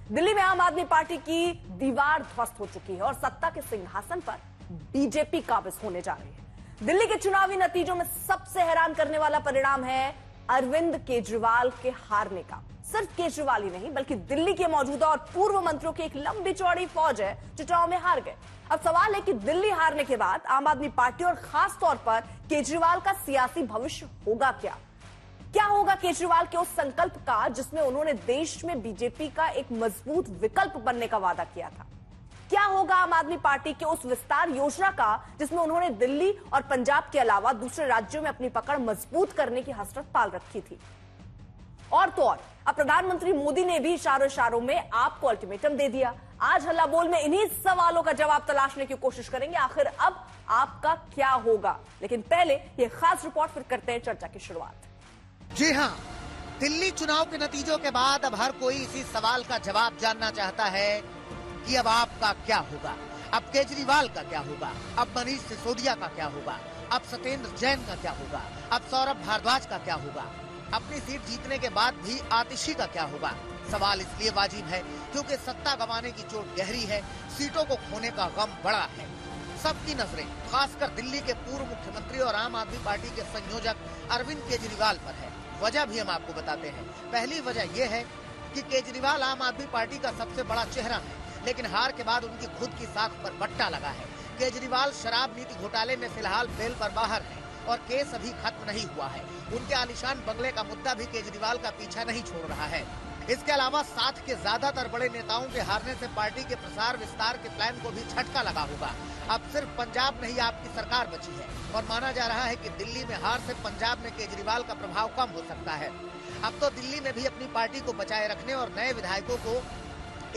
दिल्ली में आम आदमी पार्टी की दीवार ध्वस्त हो चुकी है और सत्ता के सिंहासन पर बीजेपी काबिज होने जा रही है। दिल्ली के चुनावी नतीजों में सबसे हैरान करने वाला परिणाम है अरविंद केजरीवाल के हारने का। सिर्फ केजरीवाल ही नहीं बल्कि दिल्ली के मौजूदा और पूर्व मंत्रियों की एक लंबी चौड़ी फौज है जो चुनाव में हार गए। अब सवाल है कि दिल्ली हारने के बाद आम आदमी पार्टी और खास तौर पर केजरीवाल का सियासी भविष्य होगा क्या होगा केजरीवाल के उस संकल्प का जिसमें उन्होंने देश में बीजेपी का एक मजबूत विकल्प बनने का वादा किया था। क्या होगा आम आदमी पार्टी के उस विस्तार योजना का जिसमें उन्होंने दिल्ली और पंजाब के अलावा दूसरे राज्यों में अपनी पकड़ मजबूत करने की हसरत पाल रखी थी। और तो और अब प्रधानमंत्री मोदी ने भी इशारों में आपको अल्टीमेटम दे दिया। आज हल्ला बोल में इन्हीं सवालों का जवाब तलाशने की कोशिश करेंगे। आखिर अब आपका क्या होगा, लेकिन पहले ये खास रिपोर्ट फिर करते हैं चर्चा की शुरुआत। जी हां, दिल्ली चुनाव के नतीजों के बाद अब हर कोई इसी सवाल का जवाब जानना चाहता है कि अब आपका क्या होगा, अब केजरीवाल का क्या होगा, अब मनीष सिसोदिया का क्या होगा, अब सत्येंद्र जैन का क्या होगा, अब सौरभ भारद्वाज का क्या होगा, अपनी सीट जीतने के बाद भी आतिशी का क्या होगा। सवाल इसलिए वाजिब है क्योंकि सत्ता गंवाने की चोट गहरी है, सीटों को खोने का गम बड़ा है। सबकी नजरें खासकर दिल्ली के पूर्व मुख्यमंत्री और आम आदमी पार्टी के संयोजक अरविंद केजरीवाल पर है। वजह भी हम आपको बताते हैं। पहली वजह यह है कि केजरीवाल आम आदमी पार्टी का सबसे बड़ा चेहरा है, लेकिन हार के बाद उनकी खुद की साख पर बट्टा लगा है। केजरीवाल शराब नीति घोटाले में फिलहाल बेल पर बाहर है और केस अभी खत्म नहीं हुआ है। उनके आलीशान बंगले का मुद्दा भी केजरीवाल का पीछा नहीं छोड़ रहा है। इसके अलावा साथ के ज्यादातर बड़े नेताओं के हारने से पार्टी के प्रसार विस्तार के प्लान को भी झटका लगा होगा। अब सिर्फ पंजाब में ही आपकी सरकार बची है और माना जा रहा है कि दिल्ली में हार से पंजाब में केजरीवाल का प्रभाव कम हो सकता है। अब तो दिल्ली में भी अपनी पार्टी को बचाए रखने और नए विधायकों को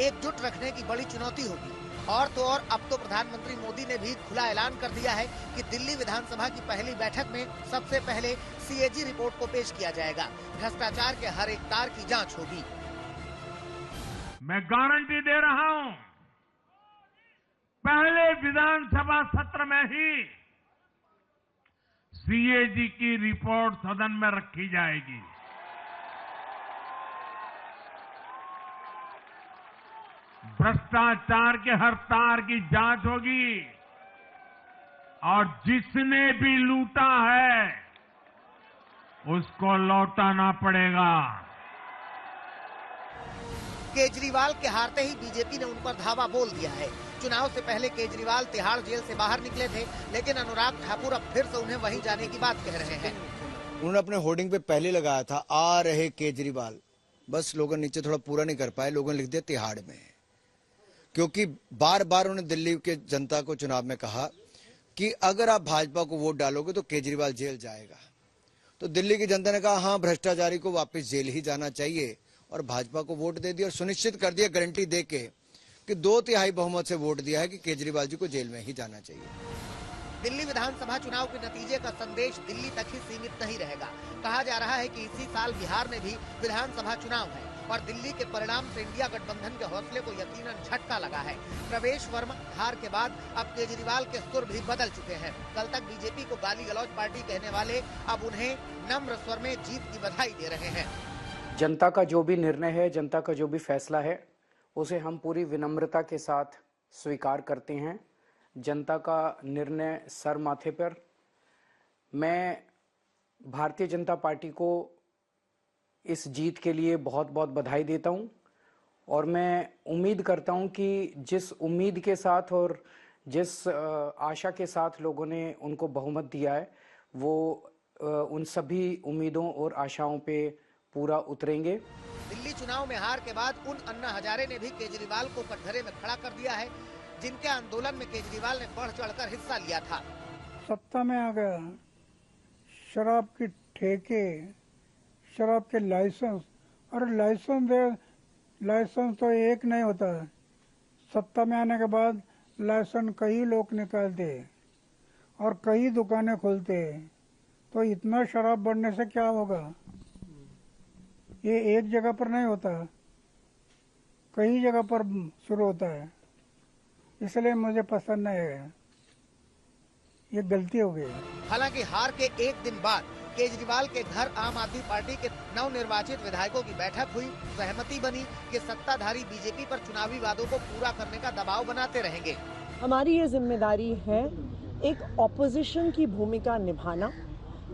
एकजुट रखने की बड़ी चुनौती होगी। और तो और अब तो प्रधानमंत्री मोदी ने भी खुला ऐलान कर दिया है कि दिल्ली विधानसभा की पहली बैठक में सबसे पहले सीएजी रिपोर्ट को पेश किया जाएगा। भ्रष्टाचार के हर एक तार की जांच होगी। मैं गारंटी दे रहा हूं, पहले विधानसभा सत्र में ही सीएजी की रिपोर्ट सदन में रखी जाएगी। भ्रष्टाचार के हर तार की जांच होगी और जिसने भी लूटा है उसको लौटाना पड़ेगा। केजरीवाल के हारते ही बीजेपी ने उन पर धावा बोल दिया है। चुनाव से पहले केजरीवाल तिहाड़ जेल से बाहर निकले थे, लेकिन अनुराग ठाकुर अब फिर से उन्हें वहीं जाने की बात कह रहे हैं। उन्होंने अपने होर्डिंग पे पहले लगाया था आ रहे केजरीवाल, बस लोगों नीचे थोड़ा पूरा नहीं कर पाए, लोगों ने लिख दिया तिहाड़ में। क्योंकि बार बार उन्होंने दिल्ली के जनता को चुनाव में कहा कि अगर आप भाजपा को वोट डालोगे तो केजरीवाल जेल जाएगा। तो दिल्ली की जनता ने कहा हाँ, भ्रष्टाचारी को वापस जेल ही जाना चाहिए और भाजपा को वोट दे दिया और सुनिश्चित कर दिया गारंटी देके कि 2/3 बहुमत से वोट दिया है कि केजरीवाल जी को जेल में ही जाना चाहिए। दिल्ली विधानसभा चुनाव के नतीजे का संदेश दिल्ली तक ही सीमित नहीं रहेगा। कहा जा रहा है कि इसी साल बिहार में भी विधानसभा चुनाव है और दिल्ली के परिणाम से इंडिया गठबंधन के हौसले को यकीनन झटका लगा है। प्रवेश वर्मा हार के बाद अब केजरीवाल के सुर भी बदल चुके हैं। कल तक बीजेपी को गाली गलौज पार्टी कहने वाले अब उन्हें नम्र स्वर में जीत की बधाई दे रहे हैं। जनता का जो भी निर्णय है, जनता का जो भी फैसला है, उसे हम पूरी विनम्रता के साथ स्वीकार करते हैं। जनता का निर्णय सर माथे पर। मैं भारतीय जनता पार्टी को इस जीत के लिए बहुत बहुत बधाई देता हूं और मैं उम्मीद करता हूं कि जिस उम्मीद के साथ और जिस आशा के साथ लोगों ने उनको बहुमत दिया है, वो उन सभी उम्मीदों और आशाओं पे पूरा उतरेंगे। दिल्ली चुनाव में हार के बाद उन अन्ना हजारे ने भी केजरीवाल को कटघरे में खड़ा कर दिया है, जिनके आंदोलन में केजरीवाल ने बढ़ चढ़कर हिस्सा लिया था। सत्ता में आ गया, शराब के ठेके, शराब के लाइसेंस, और लाइसेंस तो एक नहीं होता है। सत्ता में आने के बाद लाइसेंस कई लोग निकालते और कई दुकानें खोलते, तो इतना शराब बढ़ने से क्या होगा? ये एक जगह पर नहीं होता, कई जगह पर शुरू होता है। इसलिए मुझे पसंद नहीं है, ये गलती हो गई। हालांकि हार के एक दिन बाद केजरीवाल के घर आम आदमी पार्टी के नवनिर्वाचित विधायकों की बैठक हुई। सहमति बनी कि सत्ताधारी बीजेपी पर चुनावी वादों को पूरा करने का दबाव बनाते रहेंगे। हमारी ये जिम्मेदारी है एक ऑपोजिशन की भूमिका निभाना।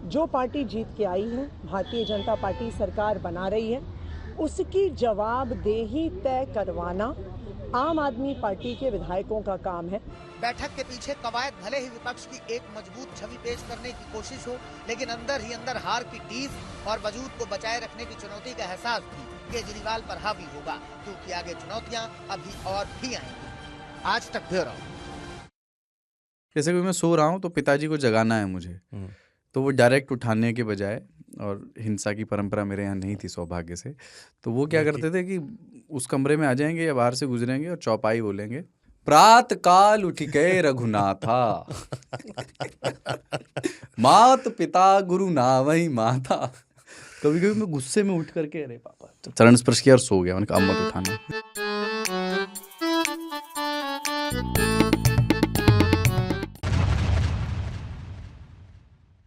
जो पार्टी जीत के आई है, भारतीय जनता पार्टी सरकार बना रही है, उसकी जवाबदेही तय करवाना आम आदमी पार्टी के विधायकों का काम है। बैठक के पीछे कवायद भले ही विपक्ष की एक मजबूत छवि पेश करने की कोशिश हो, लेकिन अंदर ही अंदर हार की टीस और वजूद को बचाए रखने की चुनौती का एहसास भी केजरीवाल पर हावी होगा, क्योंकि आगे चुनौतियां अभी और भी आएंगी। आज तक ब्यूरो। जैसे कि मैं सो रहा हूँ तो पिताजी को जगाना है मुझे, तो वो डायरेक्ट उठाने के बजाय, और हिंसा की परंपरा मेरे यहाँ नहीं थी सौभाग्य से, तो वो क्या करते थे कि उस कमरे में आ जाएंगे या बाहर से गुजरेंगे और चौपाई बोलेंगे, प्रात काल उठ के रघुनाथा मात पिता गुरु नावई माता। कभी कभी मैं गुस्से में उठ करके अरे पापा चरण स्पर्श किया और सो गया। मैंने कहा अब मत उठाना।